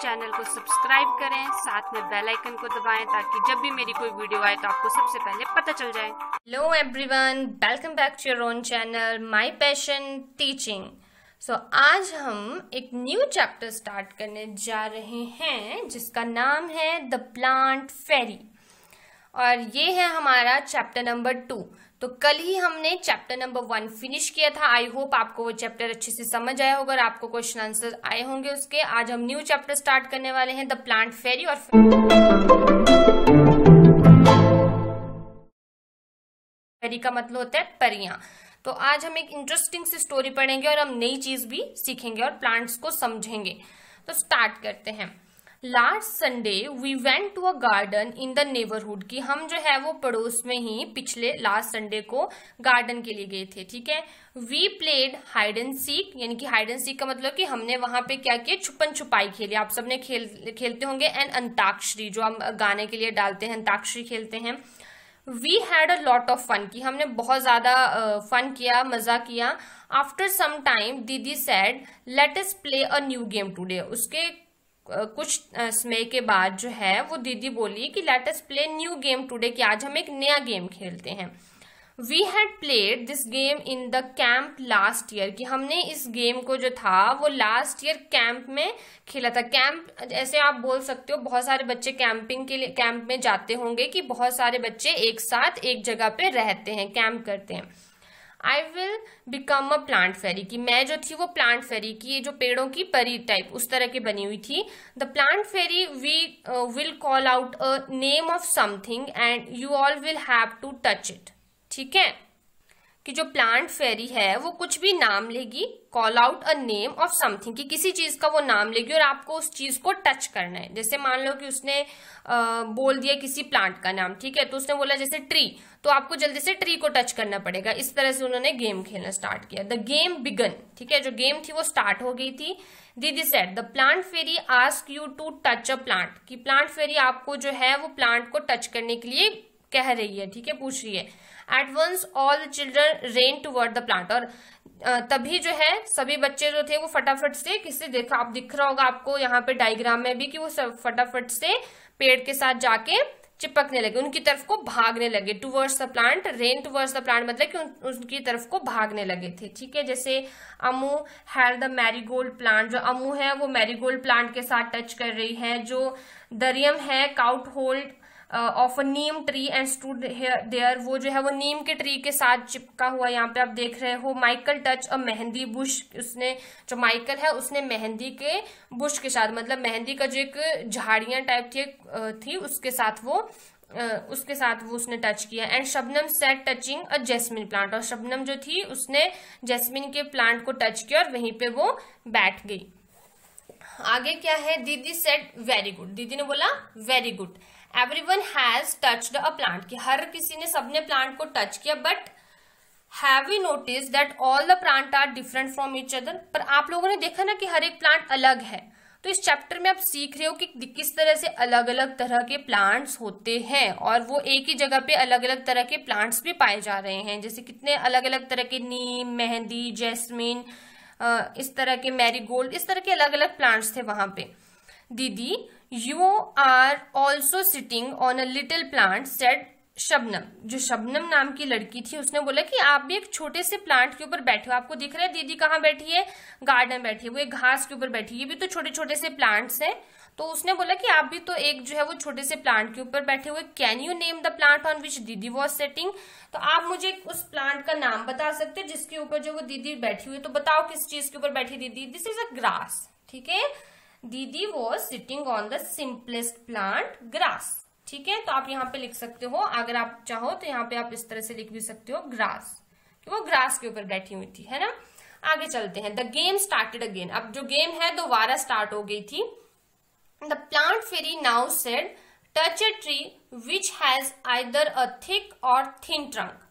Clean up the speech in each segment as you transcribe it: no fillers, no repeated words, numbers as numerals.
Channel को subscribe करें, साथ में बेल आइकन को दबाएं ताकि जब भी मेरी कोई वीडियो आए तो आपको सबसे पहले पता चल जाए। Hello everyone, welcome back to your own channel my passion teaching. So आज हम एक न्यू चैप्टर स्टार्ट करने जा रहे हैं जिसका नाम है द प्लांट फेरी, और ये है हमारा चैप्टर नंबर 2। तो कल ही हमने चैप्टर नंबर 1 फिनिश किया था। आई होप आपको वो चैप्टर अच्छे से समझ आया होगा और आपको क्वेश्चन आंसर आए होंगे उसके। आज हम न्यू चैप्टर स्टार्ट करने वाले हैं द प्लांट फेरी। और फेरी का मतलब होता है परियां। तो आज हम एक इंटरेस्टिंग सी स्टोरी पढ़ेंगे और हम नई चीज भी सीखेंगे और प्लांट्स को समझेंगे। तो स्टार्ट करते हैं। Last Sunday we went to a garden in the neighbourhood, कि हम जो है वो पड़ोस में ही पिछले लास्ट संडे को गार्डन के लिए गए थे। ठीक है, we played hide and seek, यानी कि हाइड एंड सीक का मतलब कि हमने वहां पे क्या किया, छुपन छुपाई खेली। आप सबने खेलते होंगे। एंड अंताक्षरी, जो हम गाने के लिए डालते हैं, अंताक्षरी खेलते हैं। We had a lot of fun, कि हमने बहुत ज्यादा फन किया, मजा किया। After some time didi said let us play a new game today. उसके कुछ समय के बाद जो है वो दीदी बोली कि let us play new game today, कि आज हम एक नया गेम खेलते हैं। We had played this game in the camp last year, कि हमने इस गेम को जो था वो लास्ट ईयर कैंप में खेला था। कैंप ऐसे आप बोल सकते हो, बहुत सारे बच्चे कैंपिंग के लिए कैंप में जाते होंगे, कि बहुत सारे बच्चे एक साथ एक जगह पे रहते हैं, कैंप करते हैं। I will become a plant fairy, कि मैं जो थी वो प्लांट फेरी की, जो पेड़ों की परी टाइप उस तरह की बनी हुई थी। The plant fairy we will call out a name of something and you all will have to touch it. ठीक है, कि जो प्लांट फेरी है वो कुछ भी नाम लेगी, call out a name of something, कि किसी चीज का वो नाम लेगी और आपको उस चीज को टच करना है। जैसे मान लो कि उसने बोल दिया किसी प्लांट का नाम, ठीक है, तो उसने बोला जैसे ट्री, तो आपको जल्दी से ट्री को टच करना पड़ेगा। इस तरह से उन्होंने गेम खेलना स्टार्ट किया। द गेम बिगन, ठीक है, जो गेम थी वो स्टार्ट हो गई थी। Didi said the plant fairy ask you to touch a plant, कि प्लांट फेरी आपको जो है वो प्लांट को टच करने के लिए कह रही है, ठीक है, पूछ रही है। At once all the children ran toward the plant, और तभी जो है सभी बच्चे जो थे वो फटाफट से, किससे देखा, आप दिख रहा होगा आपको यहाँ पे डायग्राम में भी, कि वो सब फटाफट से पेड़ के साथ जाके चिपकने लगे, उनकी तरफ को भागने लगे। Towards the plant, rain towards the plant मतलब कि उनकी तरफ को भागने लगे थे। ठीक है, जैसे Amu had the marigold plant, जो अमू है वो मैरीगोल्ड प्लांट के साथ टच कर रही है। जो दरियम है caught hold of a neem tree and stood there, वो जो है वो नीम के ट्री के साथ चिपका हुआ यहाँ पे आप देख रहे हो। माइकल टच अ मेहंदी बुश, उसने जो माइकल है उसने मेहंदी के बुश के साथ, मतलब मेहंदी का जो एक झाड़ियां टाइप थी उसके साथ वो उसने टच किया। And Shabnam sat touching a jasmine plant, और शबनम जो थी उसने जैस्मिन के प्लांट को टच किया और वहीं पे वो बैठ गई। आगे क्या है, दीदी सेड वेरी गुड, दीदी ने बोला very good. Everyone has touched a plant, कि हर किसी ने, सबने प्लांट को टच किया। But have you notice that all the plant are different from each other, पर आप लोगों ने देखा ना कि हर एक प्लांट अलग है। तो इस चैप्टर में आप सीख रहे हो कि किस तरह से अलग अलग तरह के प्लांट्स होते हैं, और वो एक ही जगह पे अलग अलग तरह के प्लांट्स भी पाए जा रहे हैं। जैसे कितने अलग अलग तरह के नीम, मेहंदी, जैस्मिन, इस तरह के मैरीगोल्ड, इस तरह के अलग अलग प्लांट्स थे वहां पे। Didi you are also sitting on a little plant said Shabnam, जो शबनम नाम की लड़की थी उसने बोला कि आप भी एक छोटे से प्लांट के ऊपर बैठे हो। आपको दिख रहा है दीदी कहाँ बैठी है, गार्डन बैठी है, वो एक घास के ऊपर बैठी है। ये भी तो छोटे छोटे से प्लांट्स हैं, तो उसने बोला कि आप भी तो एक जो है वो छोटे से प्लांट के ऊपर बैठे हुए। Can you name the plant on which दीदी वॉज सेटिंग, तो आप मुझे उस प्लांट का नाम बता सकते हैं जिसके ऊपर जो वो दीदी बैठी हुई है। तो बताओ किस चीज के ऊपर बैठी दीदी। दिस इज अ ग्रास, ठीक है, दीदी was sitting on the simplest plant grass. ठीक है, तो आप यहाँ पे लिख सकते हो, अगर आप चाहो तो यहाँ पे आप इस तरह से लिख भी सकते हो ग्रास, कि वो ग्रास के ऊपर बैठी हुई थी, है ना। आगे चलते हैं। द गेम स्टार्टेड अगेन, अब जो गेम है दोबारा स्टार्ट हो गई थी। The plant fairy now said touch a tree which has either a thick or thin trunk.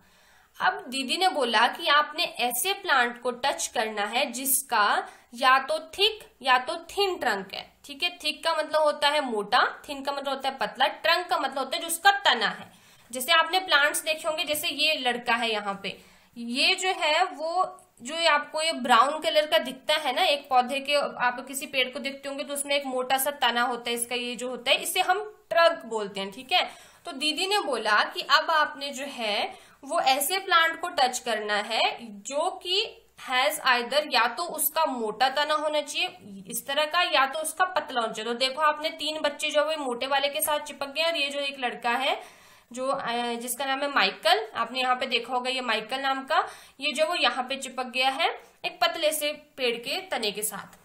अब दीदी ने बोला कि आपने ऐसे प्लांट को टच करना है जिसका या तो थिक या तो थिन ट्रंक है। ठीक है, थिक का मतलब होता है मोटा, थिन का मतलब होता है पतला, ट्रंक का मतलब होता है जिसका तना है। जैसे आपने प्लांट्स देखे होंगे, जैसे ये लड़का है यहाँ पे, ये जो है वो जो ये आपको ये ब्राउन कलर का दिखता है ना, एक पौधे के, आप किसी पेड़ को देखते होंगे तो उसमें एक मोटा सा तना होता है, इसका ये जो होता है इसे हम ट्रंक बोलते हैं, ठीक है। तो दीदी ने बोला कि अब आपने जो है वो ऐसे प्लांट को टच करना है जो कि हैज आइदर, या तो उसका मोटा तना होना चाहिए इस तरह का, या तो उसका पतला होना चाहिए। तो देखो आपने 3 बच्चे जो वो मोटे वाले के साथ चिपक गए, और ये जो एक लड़का है जो जिसका नाम है माइकल, आपने यहाँ पे देखा होगा ये माइकल नाम का, ये जो वो यहाँ पे चिपक गया है एक पतले से पेड़ के तने के साथ।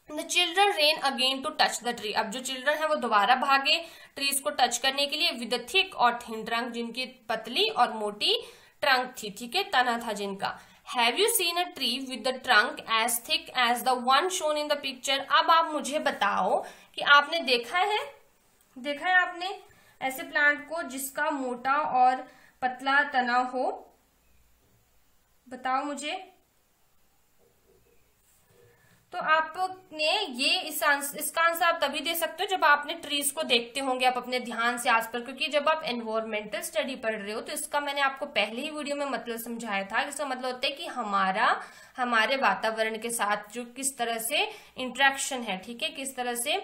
The children ran again to touch the tree. अब जो चिल्ड्रन है वो दोबारा भागे ट्रीज को टच करने के लिए with the thick or thin trunk, जिनकी पतली और मोटी ट्रंक थी, ठीक है, तना था जिनका। Have you seen a tree with the trunk as thick as the one shown in the picture. अब आप मुझे बताओ कि आपने देखा है आपने ऐसे प्लांट को जिसका मोटा और पतला तना हो, बताओ मुझे। तो आपने ये इसका आंसर आप तभी दे सकते हो जब आपने ट्रीज को देखते होंगे आप अपने ध्यान से आसपास, क्योंकि जब आप एनवायरमेंटल स्टडी पढ़ रहे हो तो इसका मैंने आपको पहले ही वीडियो में मतलब समझाया था। इसका मतलब होता है कि हमारे वातावरण के साथ जो किस तरह से इंटरेक्शन है, ठीक है, किस तरह से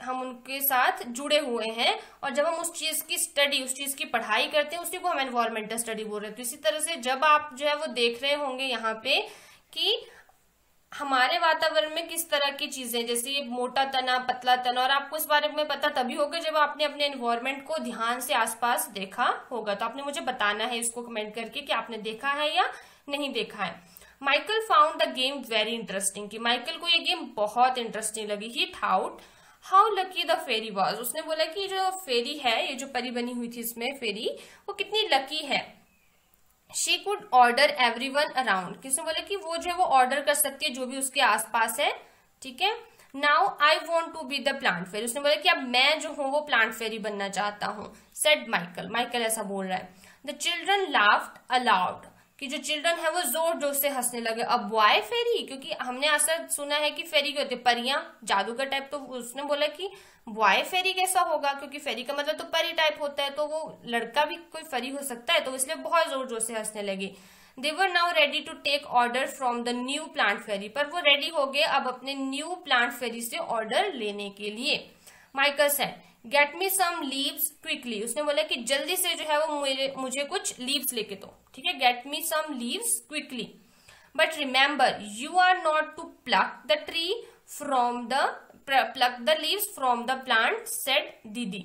हम उनके साथ जुड़े हुए हैं, और जब हम उस चीज की स्टडी, उस चीज की पढ़ाई करते हैं उसी को हम एनवायरमेंटल स्टडी बोल रहे हैं। तो इसी तरह से जब आप जो है वो देख रहे होंगे यहाँ पे कि हमारे वातावरण में किस तरह की चीजें, जैसे ये मोटा तना, पतला तना, और आपको इस बारे में पता तभी होगा जब आपने अपने एनवायरमेंट को ध्यान से आसपास देखा होगा। तो आपने मुझे बताना है इसको कमेंट करके कि आपने देखा है या नहीं देखा है। Michael found the game very interesting, कि माइकल को ये गेम बहुत इंटरेस्टिंग लगी। He thought how lucky the fairy was. उसने बोला कि जो फेरी है, ये जो परी बनी हुई थी इसमें फेरी, वो कितनी लकी है। She could order everyone around, किसने बोला कि वो जो है वो ऑर्डर कर सकती है जो भी उसके आसपास है, ठीक है। Now I want to be the plant fairy. उसने बोला कि अब मैं जो हूँ वो प्लांट फेरी बनना चाहता हूँ। सेड माइकल ऐसा बोल रहा है। द चिल्ड्रन लाफ्ड अलाउड, कि जो चिल्ड्रन है वो जोर जोर से हंसने लगे। अब बॉय फेरी, क्योंकि हमने ऐसा सुना है कि फेरी क्या होती है, परियां, जादू का टाइप। तो उसने बोला कि बॉय फेरी कैसा होगा, क्योंकि फेरी का मतलब तो परी टाइप होता है, तो वो लड़का भी कोई फेरी हो सकता है, तो इसलिए बहुत जोर जोर से हंसने लगे। They were now ready to take order from the new plant fairy, पर वो रेडी हो गए अब अपने न्यू प्लांट फेरी से ऑर्डर लेने के लिए। Michael said get me some leaves quickly. उसने बोला कि जल्दी से जो है वो मुझे कुछ लीव्स लेके दो, ठीक है, get me some leaves quickly. But remember you are not to pluck the tree from the pluck the leaves from the plant, said didi.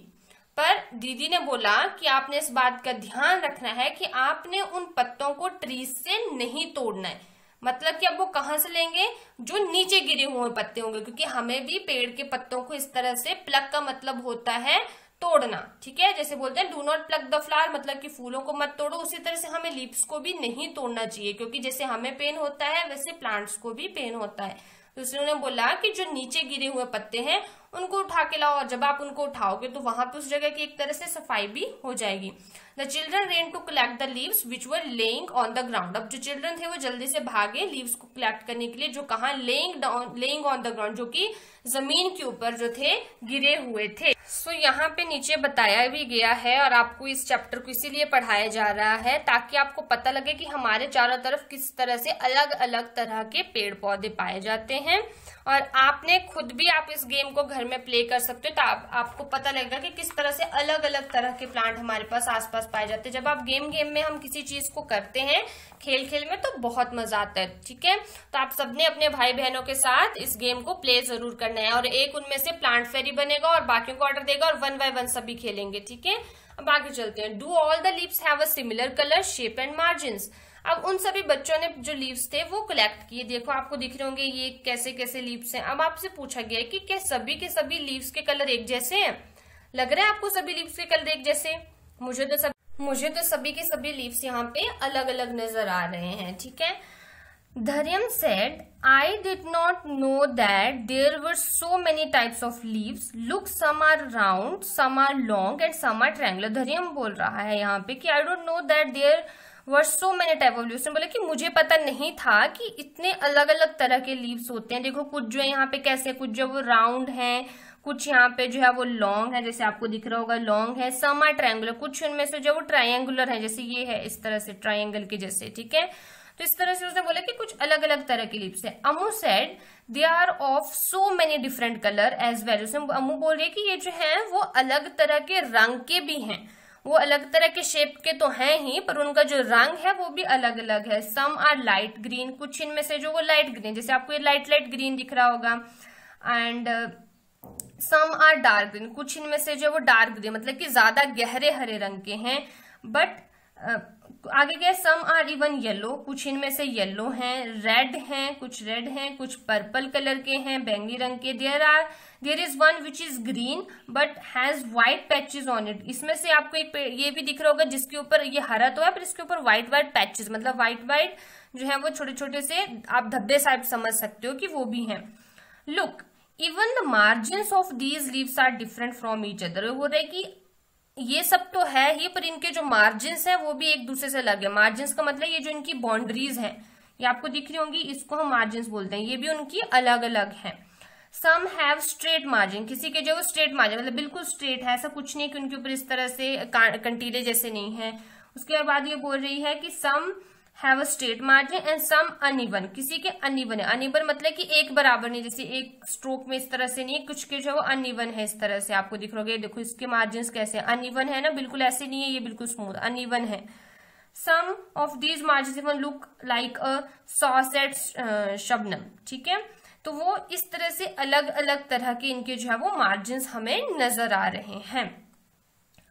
पर दीदी ने बोला कि आपने इस बात का ध्यान रखना है कि आपने उन पत्तों को ट्री से नहीं तोड़ना है। मतलब कि अब वो कहां से लेंगे, जो नीचे गिरे हुए पत्ते होंगे, क्योंकि हमें भी पेड़ के पत्तों को इस तरह से, प्लक का मतलब होता है तोड़ना, ठीक है, जैसे बोलते हैं do not plug the flower, मतलब कि फूलों को मत तोड़ो, उसी तरह से हमें लीव्स को भी नहीं तोड़ना चाहिए, क्योंकि जैसे हमें पेन होता है वैसे प्लांट्स को भी पेन होता है। तो उन्होंने बोला कि जो नीचे गिरे हुए पत्ते हैं उनको उठा के लाओ, और जब आप उनको उठाओगे तो वहां पे उस जगह की एक तरह से सफाई भी हो जाएगी। The children ran to collect the leaves which were laying on the ground. अब जो चिल्ड्रन थे वो जल्दी से भागे लीव्स को कलेक्ट करने के लिए, जो कहा लेइंग ऑन द ग्राउंड, जो कि जमीन के ऊपर जो थे गिरे हुए थे। सो यहाँ पे नीचे बताया भी गया है, और आपको इस चैप्टर को इसीलिए पढ़ाया जा रहा है ताकि आपको पता लगे कि हमारे चारों तरफ किस तरह से अलग अलग तरह के पेड़ पौधे पाए जाते हैं। और आपने खुद भी आप इस गेम को घर में प्ले कर सकते हो, तो आपको पता लगेगा कि किस तरह से अलग अलग तरह के प्लांट हमारे पास आसपास पाए जाते हैं। जब आप गेम में हम किसी चीज को करते हैं खेल में, तो बहुत मजा आता है, ठीक है। तो आप सबने अपने भाई बहनों के साथ इस गेम को प्ले जरूर करना है, और एक उनमें से प्लांट फेरी बनेगा और बाकियों को ऑर्डर देगा, और 1 by 1 सभी खेलेंगे, ठीक है। अब आगे चलते हैं। Do all the leaves have a similar colour, shape and margins. अब उन सभी बच्चों ने जो लीव्स थे वो कलेक्ट किए, देखो आपको दिख रहे होंगे ये कैसे कैसे लीव्स हैं। अब आपसे पूछा गया है कि क्या सभी के सभी लीव्स के कलर एक जैसे हैं? लग रहा है आपको सभी लीव्स के कलर एक जैसे? मुझे तो सभी के सभी लीव्स यहाँ पे अलग अलग नजर आ रहे हैं, ठीक है। Dharyam said, I did not know that there were so many types of leaves. Look, some are round, some are long and some are triangular. Dharyam बोल रहा है यहाँ पे कि I don't know that there were so many type of leaves. बोले कि मुझे पता नहीं था कि इतने अलग अलग तरह के लीव्स होते हैं। देखो कुछ जो है यहाँ पे कैसे, कुछ जो वो राउंड है, कुछ यहाँ पे जो है वो लॉन्ग है, जैसे आपको दिख रहा होगा लॉन्ग है। सम आर ट्रायंगुलर, कुछ उनमें से जो वो ट्रायंगुलर है, जैसे ये है इस तरह से ट्रायंगल के जैसे, ठीक है। तो इस तरह से उसने बोला कि कुछ अलग अलग तरह की लीव्स है। Ammu said they are of so many different colour as well. उसने अम्मू बोल रही है कि ये जो है वो अलग तरह के रंग के भी हैं, वो अलग तरह के शेप के तो हैं ही, पर उनका जो रंग है वो भी अलग अलग है। सम आर लाइट ग्रीन, कुछ इनमें से जो वो लाइट ग्रीन, जैसे आपको ये लाइट लाइट ग्रीन दिख रहा होगा, and some are dark green, कुछ इनमें से जो वो डार्क ग्रीन मतलब कि ज्यादा गहरे हरे रंग के हैं। बट आगे गए सम आर इवन येलो, कुछ इनमें से येलो हैं, रेड हैं, कुछ रेड हैं, कुछ पर्पल कलर के हैं, बैंगनी रंग के। There is one which is green but has white patches on it. इसमें से आपको एक ये भी दिख रहा होगा जिसके ऊपर ये हरा तो है पर इसके ऊपर व्हाइट व्हाइट पैचेस, मतलब व्हाइट व्हाइट जो है वो छोटे छोटे से आप धब्बे साहब समझ सकते हो कि वो भी हैं। Look even the margins of these leaves are different from each other. वो रहे कि ये सब तो है ही पर इनके जो मार्जिन्स हैं वो भी एक दूसरे से अलग है। मार्जिन्स का मतलब ये जो इनकी बाउंड्रीज हैं ये आपको दिख रही होंगी, इसको हम मार्जिन्स बोलते हैं, ये भी उनकी अलग अलग है। सम हैव स्ट्रेट मार्जिन, किसी के जो स्ट्रेट मार्जिन मतलब बिल्कुल स्ट्रेट है, ऐसा कुछ नहीं कि उनके ऊपर इस तरह से कंटीले जैसे नहीं है। उसके बाद ये बोल रही है कि some have a straight margin and some uneven, किसी के अनइवन है। अनइवन मतलब कि एक बराबर नहीं, जैसे एक स्ट्रोक में इस तरह से नहीं, कुछ के जो है वो अनइवन है, इस तरह से आपको दिख रहा है। देखो इसके मार्जिन कैसे अनइवन है ना, बिल्कुल ऐसे नहीं है, ये बिल्कुल स्मूथ अनइवन है। Some of these margin even look like a saucer Shabnam, ठीक है। तो वो इस तरह से अलग अलग तरह के इनके जो है वो मार्जिन हमें नजर आ रहे हैं।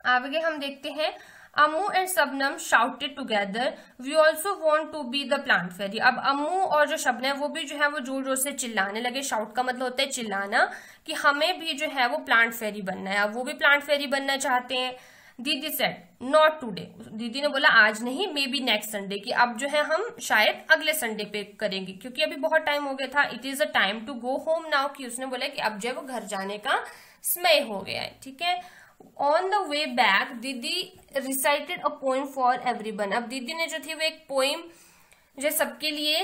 आगे हम देखते हैं Ammu and Shabnam shouted together we also want to be the plant fairy. अब अम्मू और जो शबनम है वो भी जो है वो जोर जोर से चिल्लाने लगे। शाउट का मतलब होता है चिल्लाना, कि हमें भी जो है वो प्लांट फेरी बनना है। अब वो भी प्लांट फेरी बनना चाहते हैं। दीदी सेड नॉट टुडे, दीदी ने बोला आज नहीं, मे बी नेक्स्ट संडे, की अब जो है हम शायद अगले संडे पे करेंगे क्योंकि अभी बहुत टाइम हो गया था। It is a time to go home now, कि उसने बोला कि अब जो है वो घर जाने का समय हो गया है, ठीक है। ऑन द वे बैक दीदी recited a poem for everyone. अब दीदी ने जो थी वो एक पोएम जो सबके लिए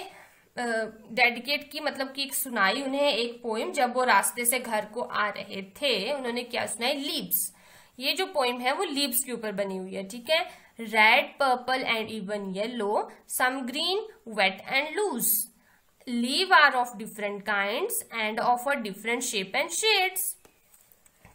डेडिकेट की, मतलब कि एक सुनाई उन्हें एक पोएम। जब वो रास्ते से घर को आ रहे थे उन्होंने क्या सुनाई, लीव्स। ये जो पोएम है वो लीव्स के ऊपर बनी हुई है, ठीक है। Red purple and even yellow, some green wet and loose, leave are of different kinds and of a different shape and shades.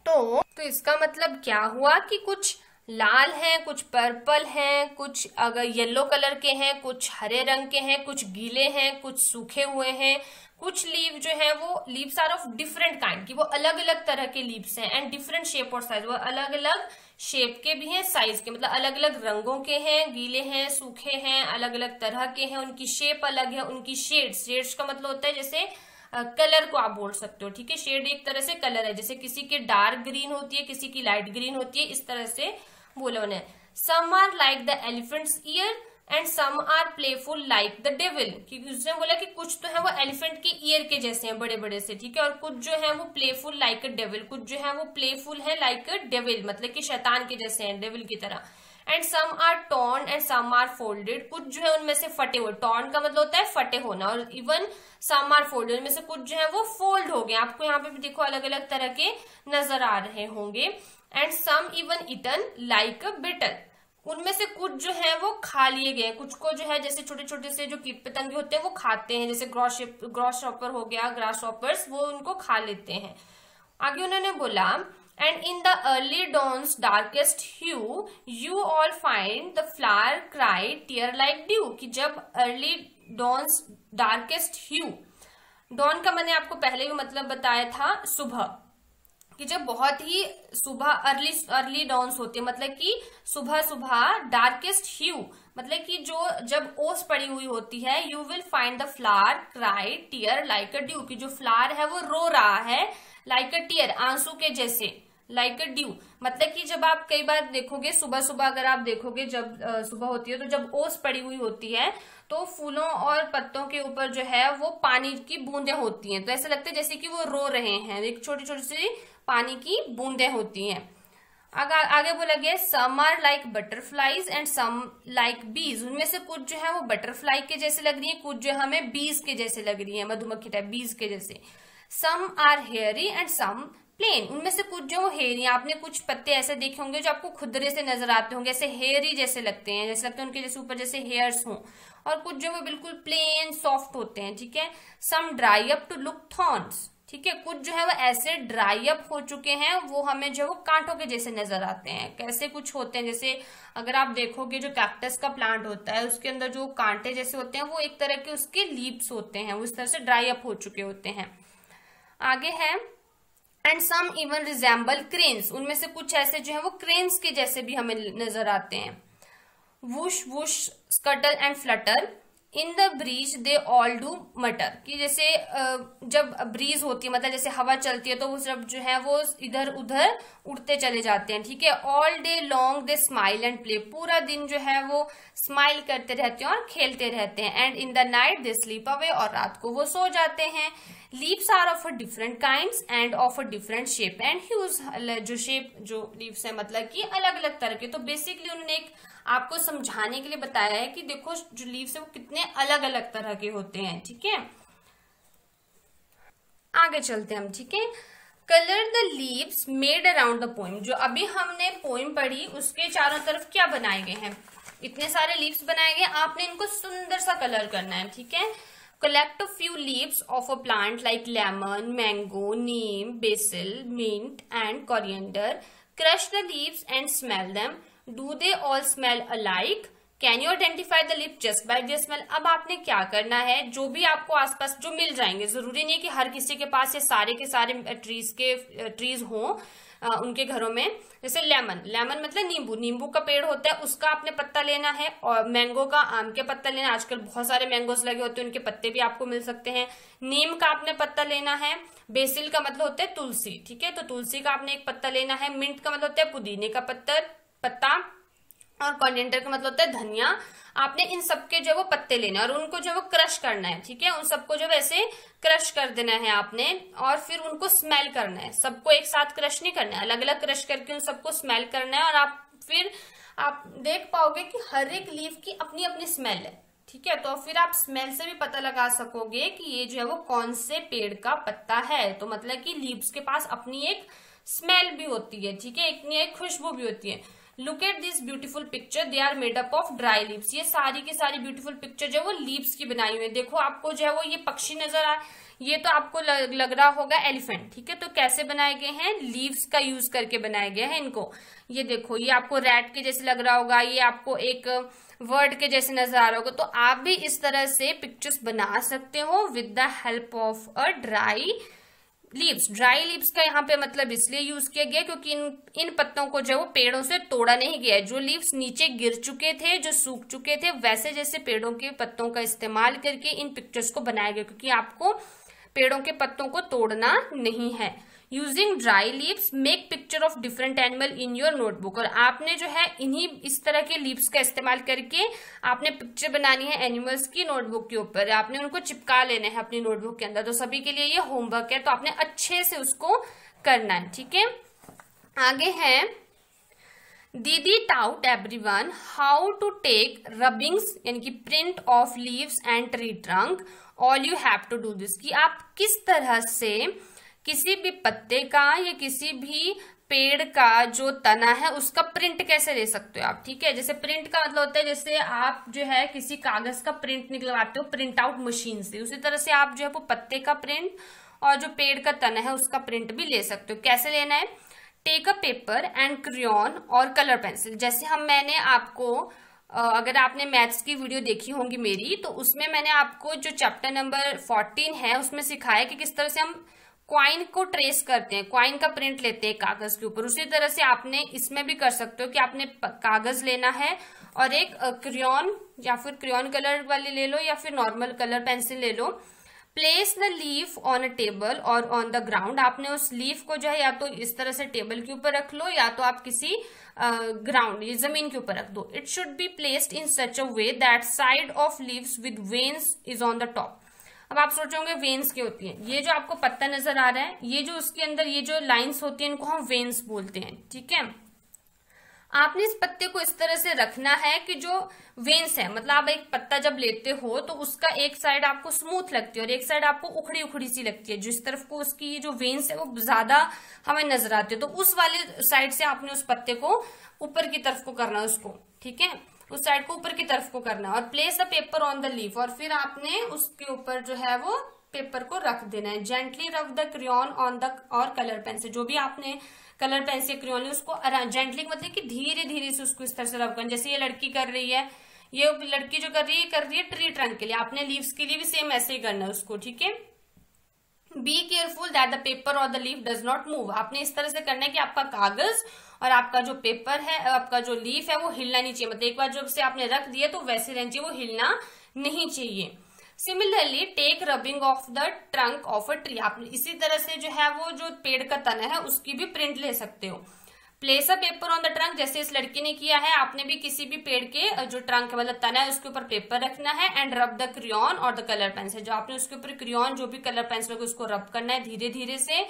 तो इसका मतलब क्या हुआ कि कुछ लाल हैं, कुछ पर्पल हैं, कुछ अगर येलो कलर के हैं, कुछ हरे रंग के हैं, कुछ गीले हैं, कुछ सूखे हुए हैं। कुछ लीव जो है वो leaves are of different kind, की वो अलग अलग तरह के लीव्स हैं, एंड डिफरेंट शेप और साइज, वो अलग अलग शेप के भी हैं, साइज के मतलब अलग अलग रंगों के हैं, गीले हैं, सूखे हैं, अलग अलग तरह के हैं, उनकी शेप अलग है, उनकी शेड्स का मतलब होता है जैसे कलर को आप बोल सकते हो, ठीक है। शेड एक तरह से कलर है, जैसे किसी के डार्क ग्रीन होती है, किसी की लाइट ग्रीन होती है, इस तरह से बोला उन्हें। Some are like the elephant's ear and some are playful like the devil, क्योंकि उसने बोला कि कुछ तो है वो एलिफेंट के ईयर के जैसे हैं, बड़े बड़े से, ठीक है, और कुछ जो है वो प्लेफुल लाइक अ डेविल, कुछ जो है वो प्लेफुल है लाइक अ डेविल, मतलब कि शैतान के जैसे हैं, डेविल की तरह। And some are torn and some are folded, कुछ जो है उनमें से फटे हुए, टॉर्न का मतलब होता है फटे होना, और इवन सम आर फोल्डेड, उनमें से कुछ जो है वो फोल्ड हो गए। आपको यहाँ पे भी देखो अलग अलग तरह के नजर आ रहे होंगे। And some even eaten like a beetle, उनमें से कुछ जो है वो खा लिए गए, कुछ को जो है जैसे छोटे छोटे से जो कीट पतंगे होते हैं वो खाते हैं, जैसे ग्रॉस शॉपर हो गया, ग्रास शॉपर्स, वो उनको खा लेते हैं। आगे उन्होंने बोला and in the early dawn's darkest hue you all find the flower cry tear like dew, कि जब early dawn's darkest hue, dawn का मैंने आपको पहले भी मतलब बताया था सुबह, कि जब बहुत ही सुबह अर्ली डॉन्स होती है, मतलब कि सुबह सुबह, डार्केस्ट ह्यू मतलब कि जो जब ओस पड़ी हुई होती है, you will find the flower cry tear like a dew, कि जो फ्लावर है वो रो रहा है लाइक अ टीयर, आंसू के जैसे, लाइक अ ड्यू मतलब कि जब आप कई बार देखोगे सुबह सुबह, अगर आप देखोगे जब सुबह होती है तो जब ओस पड़ी हुई होती है तो फूलों और पत्तों के ऊपर जो है वो पानी की बूंदें होती हैं, तो ऐसा लगता है जैसे कि वो रो रहे हैं, एक छोटी छोटी सी पानी की बूंदें होती हैं। आगे बोला गया some are like butterflies and some like bees, उनमें से कुछ जो है वो बटरफ्लाई के जैसे लग रही है, कुछ जो हमें बीज के जैसे लग रही है, मधुमक्खी टाइप बीज के जैसे। Some are hairy and some plain. उनमें से कुछ जो हेयरी, आपने कुछ पत्ते ऐसे देखे होंगे जो आपको खुरदरे से नजर आते होंगे, ऐसे हेयरी जैसे लगते हैं, जैसे लगते हैं उनके जैसे ऊपर जैसे हेयर्स हों, और कुछ जो वो बिल्कुल प्लेन सॉफ्ट होते हैं, ठीक है। Some dry up to look thorns, ठीक है, कुछ जो है वो ऐसे ड्राई अप हो चुके हैं, वो हमें जो है वो कांटों के जैसे नजर आते हैं। कैसे कुछ होते हैं, जैसे अगर आप देखोगे जो कैक्टस का प्लांट होता है उसके अंदर जो कांटे जैसे होते हैं वो एक तरह के उसके लीव्स होते हैं, वो इस तरह से ड्राई अप हो चुके होते हैं। आगे है and some even resemble cranes, उनमें से कुछ ऐसे जो है वो क्रेन्स के जैसे भी हमें नजर आते हैं। Whoosh whoosh scuttle and Flutter in the breeze they all do मटर, कि जैसे जब ब्रीज होती है मतलब जैसे हवा चलती है तो वो सब जो है वो इधर उधर उड़ते चले जाते हैं, ठीक है। All day long they smile and play, पूरा दिन जो है वो स्माइल करते रहते हैं और खेलते रहते हैं। And in the night they sleep away, और रात को वो सो जाते हैं। Leaves are of a different kinds and of a different shape and hues, जो शेप जो लीव्स है मतलब कि अलग अलग तरह के। तो बेसिकली उन्होंने एक आपको समझाने के लिए बताया है कि देखो जो लीव्स है वो कितने अलग अलग तरह के होते हैं, ठीक है। आगे चलते हैं हम, ठीक है। Colour the leaves made around the poem, जो अभी हमने पोएम पढ़ी उसके चारों तरफ क्या बनाए गए हैं, इतने सारे लीव्स बनाए गए, आपने इनको सुंदर सा कलर करना है, ठीक है। Collect a few leaves of a plant like lemon, mango, neem, basil, mint and coriander. Crush the leaves and smell them. Do they all smell alike? Can you identify the leaf just by their smell? अब आपने क्या करना है, जो भी आपको आसपास जो मिल जाएंगे, जरूरी नहीं कि हर किसी के पास ये सारे के सारे ट्रीज हों उनके घरों में। जैसे लेमन, लेमन मतलब नींबू, नींबू का पेड़ होता है उसका आपने पत्ता लेना है, और मैंगो का आम के पत्ता लेना है, आजकल बहुत सारे मैंगोस लगे होते हैं उनके पत्ते भी आपको मिल सकते हैं। नीम का आपने पत्ता लेना है। बेसिल का मतलब होता है तुलसी, ठीक है, तो तुलसी का आपने एक पत्ता लेना है। मिंट का मतलब होता है पुदीने का पत्ता, और कोरिएंडर का मतलब होता है धनिया। आपने इन सबके जो वो पत्ते लेने और उनको जो वो क्रश करना है, ठीक है, उन सबको जो वैसे क्रश कर देना है आपने, और फिर उनको स्मेल करना है। सबको एक साथ क्रश नहीं करना है, अलग अलग क्रश करके उन सबको स्मेल करना है। और आप देख पाओगे कि हर एक लीफ की अपनी अपनी स्मेल है, ठीक है। तो फिर आप स्मेल से भी पता लगा सकोगे कि ये जो है वो कौन से पेड़ का पत्ता है। तो मतलब कि लीव्स के पास अपनी एक स्मेल भी होती है, ठीक है, एक खुशबू भी होती है। Look at this beautiful picture, they are made up of dry leaves, ये सारी की सारी ब्यूटीफुल पिक्चर जो है वो लीव्स की बनाई हुई है। देखो आपको जो है वो ये पक्षी नजर आ, ये तो आपको लग रहा होगा एलिफेंट, ठीक है। तो कैसे बनाए गए हैं, लीव्स का यूज करके बनाए गए हैं इनको। ये देखो ये आपको रैट के जैसे लग रहा होगा, ये आपको एक वर्ड के जैसे नजर आ रहा होगा। तो आप भी इस तरह से पिक्चर्स बना सकते हो with the help of a dry leaves. Dry leaves का यहाँ पे मतलब इसलिए यूज किया गया क्योंकि इन पत्तों को जो वो पेड़ों से तोड़ा नहीं गया है। जो लीव्स नीचे गिर चुके थे, जो सूख चुके थे, वैसे जैसे पेड़ों के पत्तों का इस्तेमाल करके इन पिक्चर्स को बनाया गया, क्योंकि आपको पेड़ों के पत्तों को तोड़ना नहीं है। Using dry leaves make picture of different animal in your notebook, और आपने जो है इन्हीं इस तरह के लीव्स का इस्तेमाल करके आपने पिक्चर बनानी है एनिमल्स की नोटबुक के ऊपर। आपने उनको चिपका लेना है अपनी नोटबुक के अंदर। तो सभी के लिए ये होमवर्क है, तो आपने अच्छे से उसको करना है, ठीक है। आगे है दीदी taught everyone how to take rubbings यानी कि print of leaves and tree trunk. All you have to do this, कि आप किस तरह से किसी भी पत्ते का या किसी भी पेड़ का जो तना है उसका प्रिंट कैसे ले सकते हो आप, ठीक है। जैसे प्रिंट का मतलब होता है जैसे आप जो है किसी कागज का प्रिंट निकलवाते हो प्रिंट आउट मशीन से, उसी तरह से आप जो है वो पत्ते का प्रिंट और जो पेड़ का तना है उसका प्रिंट भी ले सकते हो। कैसे लेना है, take a paper and crayon और कलर पेंसिल। जैसे मैंने आपको अगर आपने मैथ्स की वीडियो देखी होंगी मेरी, तो उसमें मैंने आपको जो चैप्टर नंबर 14 है उसमें सिखाया कि किस तरह से हम क्वाइन को ट्रेस करते हैं, क्वाइन का प्रिंट लेते हैं कागज के ऊपर। उसी तरह से आपने इसमें भी कर सकते हो कि आपने कागज लेना है और एक क्रेयॉन या फिर क्रेयॉन कलर वाली ले लो या फिर नॉर्मल कलर पेंसिल ले लो। Place the leaf on a table और ऑन द ग्राउंड। आपने उस लीफ को जो है या तो इस तरह से टेबल के ऊपर रख लो या तो आप किसी ग्राउंड जमीन के ऊपर रख दो। It should be placed in such a way that side of leaves with veins is on the top. अब आप सोचोगे वेन्स क्या होती है, ये जो आपको पत्ता नजर आ रहा है, ये जो उसके अंदर ये जो लाइंस होती है इनको हम वेन्स बोलते हैं, ठीक है। आपने इस पत्ते को इस तरह से रखना है कि जो वेन्स है, मतलब आप एक पत्ता जब लेते हो तो उसका एक साइड आपको स्मूथ लगती है और एक साइड आपको उखड़ी उखड़ी सी लगती है, जिस तरफ को उसकी जो वेन्स है वो ज्यादा हमें नजर आती है, तो उस वाले साइड से आपने उस पत्ते को ऊपर की तरफ को करना है उसको, ठीक है, उस साइड को ऊपर की तरफ को करना है। और place the paper on the leaf, और फिर आपने उसके ऊपर जो है वो पेपर को रख देना है। जेंटली रब द क्रेयॉन ऑन द, और कलर पेन से, जो भी आपने कलर पेन से क्रेयॉन ली उसको जेंटली मतलब कि धीरे धीरे से उसको इस तरह से रब करना। जैसे ये लड़की कर रही है, ये लड़की जो कर रही है ट्री ट्रंक के लिए, आपने लीव्स के लिए भी सेम ऐसे ही करना है उसको, ठीक है। Be careful that the paper और the leaf does not move, आपने इस तरह से करना है कि आपका कागज और आपका जो पेपर है, आपका जो लीफ है वो हिलना नहीं चाहिए, मतलब एक बार जब से आपने रख दिया तो वैसे रहना चाहिए, वो हिलना नहीं चाहिए। Similarly take rubbing of the trunk of a tree, आप इसी तरह से जो है वो जो पेड़ का तना है उसकी भी प्रिंट ले सकते हो। Place a paper on the trunk, जैसे इस लड़की ने किया है, आपने भी किसी भी पेड़ के जो ट्रंक है मतलब तना है उसके ऊपर पेपर रखना है। एंड रब द क्रेयॉन और द कलर पेंसिल, जो आपने उसके ऊपर क्रेयॉन जो भी कलर पेंसिल है उसको रब करना है धीरे धीरे से।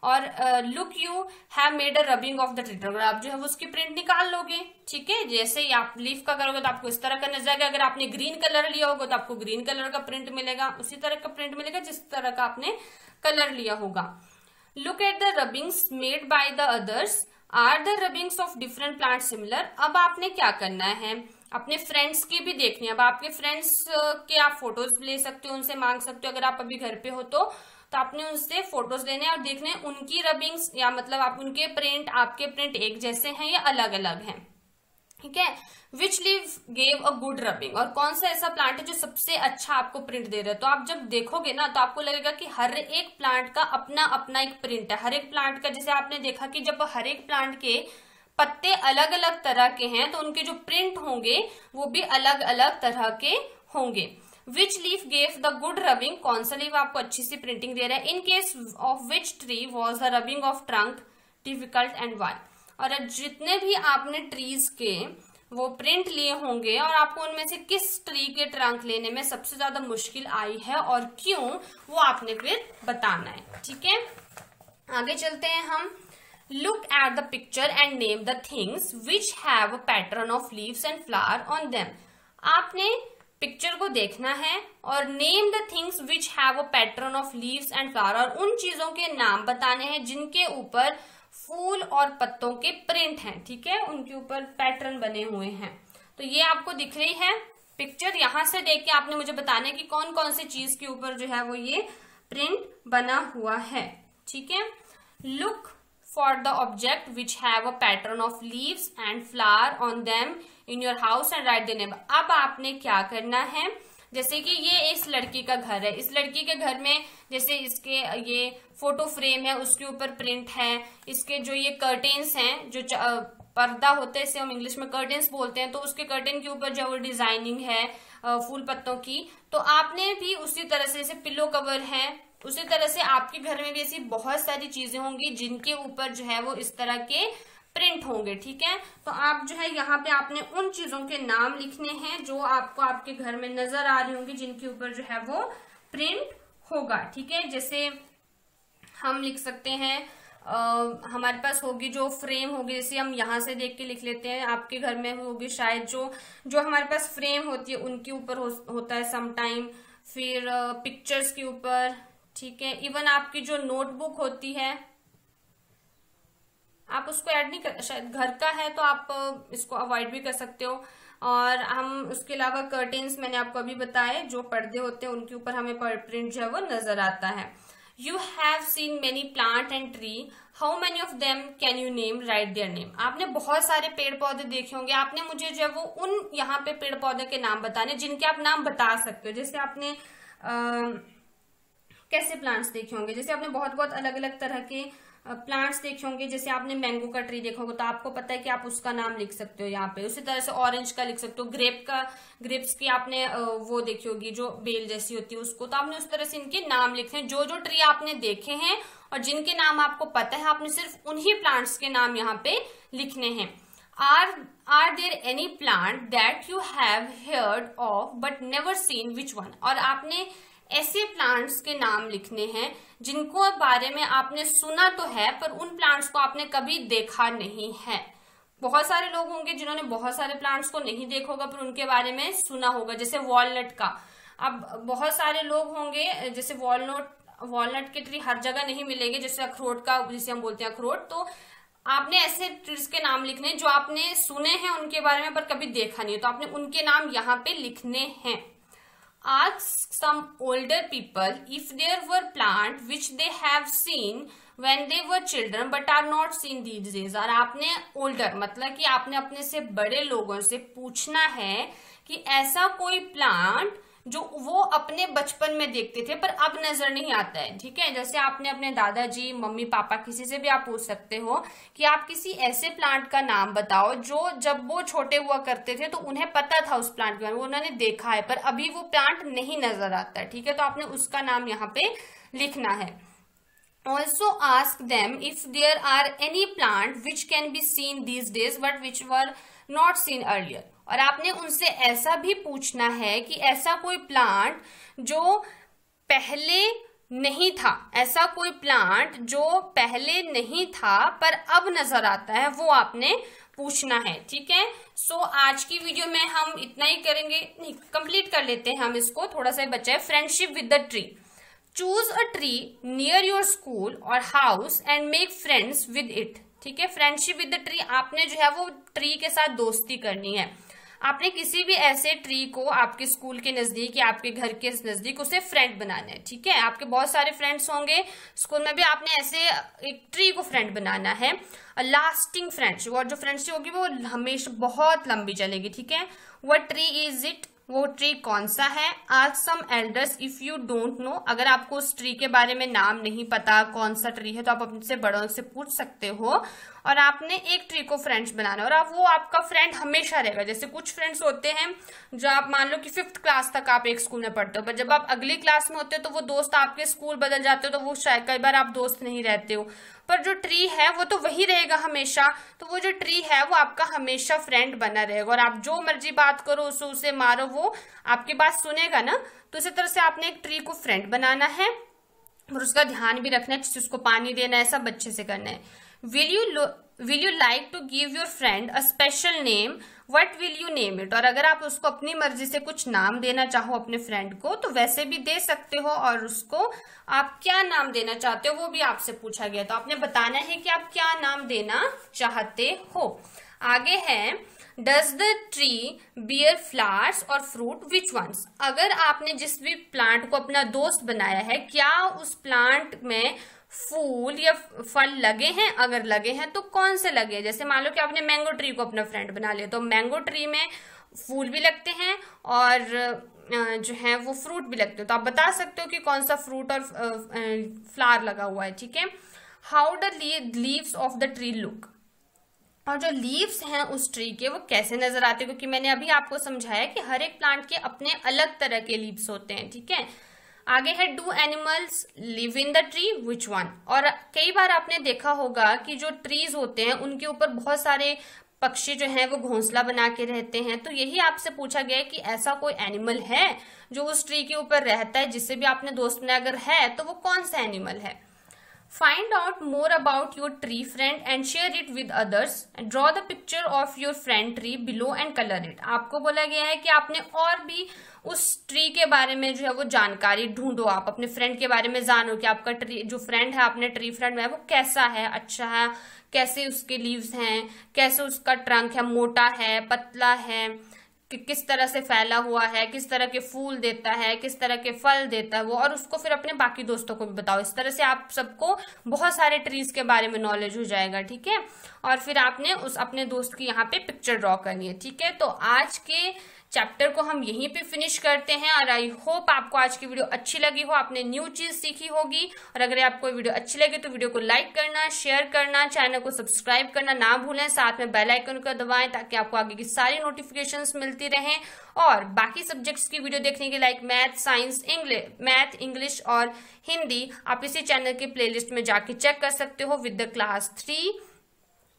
और look you have made a rubbing of the tree, अगर आप जो है वो उसकी प्रिंट निकाल लोगे, ठीक है। जैसे ही आप लीफ का करोगे तो आपको इस तरह का नजर आएगा, अगर आपने ग्रीन कलर लिया होगा तो आपको ग्रीन कलर का प्रिंट मिलेगा, उसी तरह का प्रिंट मिलेगा जिस तरह का आपने कलर लिया होगा। Look at the rubbings made by the others, are the rubbings of different plant similar. अब आपने क्या करना है, अपने फ्रेंड्स की भी देखनी है। अब आपके फ्रेंड्स के आप फोटोज ले सकते हो, उनसे मांग सकते हो, अगर आप अभी घर पे हो तो आपने उनसे फोटोज लेने और देखने उनकी रबिंग्स, या मतलब आप उनके प्रिंट आपके प्रिंट एक जैसे हैं या अलग अलग हैं, ठीक है। Which leaf gave a good rubbing, और कौन सा ऐसा प्लांट है जो सबसे अच्छा आपको प्रिंट दे रहा है। तो आप जब देखोगे ना तो आपको लगेगा कि हर एक प्लांट का अपना अपना एक प्रिंट है, हर एक प्लांट का। जैसे आपने देखा कि जब हर एक प्लांट के पत्ते अलग अलग तरह के हैं तो उनके जो प्रिंट होंगे वो भी अलग अलग तरह के होंगे। Which leaf gave the good rubbing, कौन सा लीफ आपको अच्छी सी प्रिंटिंग दे रहा है। In case of which tree was the rubbing of trunk difficult and why, और जितने भी आपने ट्रीज के वो प्रिंट लिए होंगे और आपको उनमें से किस ट्री के ट्रंक लेने में सबसे ज्यादा मुश्किल आई है और क्यों, वो आपने फिर बताना है, ठीक है। आगे चलते हैं हम। Look at the picture and name the things which have a pattern of leaves and flower on them, आपने पिक्चर को देखना है और name the things which have a pattern of leaves and flower, और उन चीजों के नाम बताने हैं जिनके ऊपर फूल और पत्तों के प्रिंट हैं, ठीक है, उनके ऊपर पैटर्न बने हुए हैं। तो ये आपको दिख रही है पिक्चर, यहां से देख के आपने मुझे बताना है कि कौन कौन सी चीज के ऊपर जो है वो ये प्रिंट बना हुआ है, ठीक है। Look for the object which have a pattern of leaves and flower on them in your house and right the name. अब आपने क्या करना है, जैसे कि ये इस लड़की का घर है, इस लड़की के घर में जैसे इसके ये फोटो फ्रेम है उसके ऊपर प्रिंट है, इसके जो ये कर्टेन्स हैं जो पर्दा होते हैं, इसे हम इंग्लिश में कर्टेन्स बोलते हैं, तो उसके कर्टेन के ऊपर जो वो डिजाइनिंग है फूल पत्तों की। तो आपने भी उसी तरह से, जैसे पिलो कवर है, उसी तरह से आपके घर में भी ऐसी बहुत सारी चीजें होंगी जिनके ऊपर जो है वो इस तरह के प्रिंट होंगे, ठीक है। तो आप जो है यहाँ पे आपने उन चीजों के नाम लिखने हैं जो आपको आपके घर में नजर आ रही होंगी जिनके ऊपर जो है वो प्रिंट होगा, ठीक है। जैसे हम लिख सकते हैं हमारे पास होगी जो फ्रेम होगी, जैसे हम यहाँ से देख के लिख लेते हैं, आपके घर में होगी शायद जो हमारे पास फ्रेम होती है उनके ऊपर होता है समटाइम, फिर पिक्चर्स के ऊपर, ठीक है। इवन आपकी जो नोटबुक होती है आप उसको ऐड नहीं कर, शायद घर का है तो आप इसको अवॉइड भी कर सकते हो। और हम उसके अलावा कर्टेन्स मैंने आपको अभी बताए, जो पर्दे होते हैं उनके ऊपर हमें प्रिंट जो है वो नजर आता है। You have seen many plant and tree, how many of them can you name, right their name. आपने बहुत सारे पेड़ पौधे देखे होंगे, आपने मुझे जो है वो उन यहाँ पे पेड़ पौधे के नाम बताने जिनके आप नाम बता सकते हो। जैसे आपने कैसे प्लांट्स देखे होंगे, जैसे आपने बहुत बहुत अलग अलग तरह के प्लांट्स देखे होंगे, जैसे आपने मैंगो का ट्री देखा होगा तो आपको पता है कि आप उसका नाम लिख सकते हो यहाँ पे। उसी तरह से ऑरेंज का लिख सकते हो, ग्रेप्स की आपने वो देखी होगी जो बेल जैसी होती है उसको, तो आपने उस तरह से इनके नाम लिखे हैं। जो जो ट्री आपने देखे हैं और जिनके नाम आपको पता है आपने सिर्फ उन्हीं प्लांट्स के नाम यहाँ पे लिखने हैं। Are there any plant that you have heard of but never seen, which one. और आपने ऐसे प्लांट्स के नाम लिखने हैं जिनको बारे में आपने सुना तो है पर उन प्लांट्स को आपने कभी देखा नहीं है। बहुत सारे लोग होंगे जिन्होंने बहुत सारे प्लांट्स को नहीं देखा होगा, पर उनके बारे में सुना होगा, जैसे वॉलनट का। अब बहुत सारे लोग होंगे, जैसे वॉलनट के ट्री हर जगह नहीं मिलेंगे, जैसे अखरोट का, जिसे हम बोलते हैं अखरोट। तो आपने ऐसे ट्रीज के नाम लिखने जो आपने सुने हैं उनके बारे में पर कभी देखा नहीं है, तो आपने उनके नाम यहाँ पे लिखने हैं। Ask some older people if there were plant which they have seen when they were children but are not seen these days। और आपने older मतलब कि आपने अपने से बड़े लोगों से पूछना है कि ऐसा कोई प्लांट जो वो अपने बचपन में देखते थे पर अब नजर नहीं आता है। ठीक है, जैसे आपने अपने दादाजी, मम्मी पापा, किसी से भी आप पूछ सकते हो कि आप किसी ऐसे प्लांट का नाम बताओ जो जब वो छोटे हुआ करते थे तो उन्हें पता था उस प्लांट के बारे में, उन्होंने देखा है, पर अभी वो प्लांट नहीं नजर आता है। ठीक है, तो आपने उसका नाम यहाँ पे लिखना है। Also ask them if there are any plant which can be seen these days but which were not seen earlier। और आपने उनसे ऐसा भी पूछना है कि ऐसा कोई प्लांट जो पहले नहीं था, ऐसा कोई प्लांट जो पहले नहीं था पर अब नजर आता है, वो आपने पूछना है। ठीक है, सो आज की वीडियो में हम इतना ही करेंगे, नहीं कंप्लीट कर लेते हैं हम इसको, थोड़ा सा बचा है। Friendship with the tree. Choose a tree near your school और house and make friends with it. ठीक है, फ्रेंडशिप विद द ट्री, आपने जो है वो ट्री के साथ दोस्ती करनी है। आपने किसी भी ऐसे ट्री को आपके स्कूल के नजदीक या आपके घर के नजदीक उसे फ्रेंड बनाना है। ठीक है, आपके बहुत सारे फ्रेंड्स होंगे स्कूल में भी, आपने ऐसे एक ट्री को फ्रेंड बनाना है। लास्टिंग फ्रेंडशिप, और जो फ्रेंडशिप होगी वो हमेशा बहुत लंबी चलेगी। ठीक है, व्हाट ट्री इज इट, वो ट्री कौन सा है। Ask some elders if you don't know, अगर आपको उस ट्री के बारे में नाम नहीं पता कौन सा ट्री है तो आप अपने से बड़ों से पूछ सकते हो। और आपने एक ट्री को फ्रेंड्स बनाना है और आप वो आपका फ्रेंड हमेशा रहेगा। जैसे कुछ फ्रेंड्स होते हैं जो आप मान लो कि 5th क्लास तक आप एक स्कूल में पढ़ते हो, पर जब आप अगली क्लास में होते हो तो वो दोस्त आपके स्कूल बदल जाते हो, तो वो शायद कई बार आप दोस्त नहीं रहते हो, पर जो ट्री है वो तो वही रहेगा हमेशा। तो वो जो ट्री है वो आपका हमेशा फ्रेंड बना रहेगा, और आप जो मर्जी बात करो उसे मारो, वो आपकी बात सुनेगा ना। तो इसी तरह से आपने एक ट्री को फ्रेंड बनाना है और उसका ध्यान भी रखना है, उसको पानी देना है, सब अच्छे से करना है। Will you like to give your friend a special name? What will you name it? और अगर आप उसको अपनी मर्जी से कुछ नाम देना चाहो अपने फ्रेंड को तो वैसे भी दे सकते हो, और उसको आप क्या नाम देना चाहते हो वो भी आपसे पूछा गया, तो आपने बताना है कि आप क्या नाम देना चाहते हो। आगे है, does the tree beer flowers और फ्रूट, विच वंस। अगर आपने जिस भी प्लांट को अपना दोस्त बनाया है, क्या उस प्लांट में फूल या फल लगे हैं, अगर लगे हैं तो कौन से लगे। जैसे मान लो कि आपने मैंगो ट्री को अपना फ्रेंड बना लिया, तो मैंगो ट्री में फूल भी लगते हैं और जो है वो फ्रूट भी लगते हैं, तो आप बता सकते हो कि कौन सा फ्रूट और फ्लावर लगा हुआ है। ठीक है, how the leaves of the tree look, और जो लीव्स हैं उस ट्री के वो कैसे नजर आते हैं, क्योंकि मैंने अभी आपको समझाया कि हर एक प्लांट के अपने अलग तरह के लीव्स होते हैं। ठीक है, आगे है, do animals live in the tree, which one. और कई बार आपने देखा होगा कि जो ट्रीज होते हैं उनके ऊपर बहुत सारे पक्षी जो हैं वो घोंसला बना के रहते हैं, तो यही आपसे पूछा गया है कि ऐसा कोई एनिमल है जो उस ट्री के ऊपर रहता है, जिससे भी आपने दोस्त बनाया, अगर है तो वो कौन सा एनिमल है। Find out more about your tree friend and share it with others. Draw the picture of your friend tree below and color it. आपको बोला गया है कि आपने और भी उस ट्री के बारे में जो है वो जानकारी ढूंढो, आप अपने फ्रेंड के बारे में जानो कि आपका ट्री जो फ्रेंड है, आपने ट्री फ्रेंड में है, वो कैसा है, अच्छा है, कैसे उसके लीव्स हैं, कैसे उसका ट्रंक है, मोटा है, पतला है, कि किस तरह से फैला हुआ है, किस तरह के फूल देता है, किस तरह के फल देता है वो, और उसको फिर अपने बाकी दोस्तों को भी बताओ। इस तरह से आप सबको बहुत सारे ट्रीज के बारे में नॉलेज हो जाएगा। ठीक है, और फिर आपने उस अपने दोस्त की यहाँ पे पिक्चर ड्रॉ करनी है। ठीक है, तो आज के चैप्टर को हम यहीं पे फिनिश करते हैं, और आई होप आपको आज की वीडियो अच्छी लगी हो, आपने न्यू चीज सीखी होगी। और अगर आपको वीडियो अच्छी लगे तो वीडियो को लाइक करना, शेयर करना, चैनल को सब्सक्राइब करना ना भूलें, साथ में बेल आइकन को दबाएं ताकि आपको आगे की सारी नोटिफिकेशंस मिलती रहें। और बाकी सब्जेक्ट्स की वीडियो देखने के like math, science, math, English और हिंदी आप इसी चैनल के प्लेलिस्ट में जाके चेक कर सकते हो विद द क्लास 3,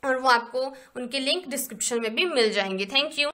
और वो आपको उनके लिंक डिस्क्रिप्शन में भी मिल जाएंगे। Thank you.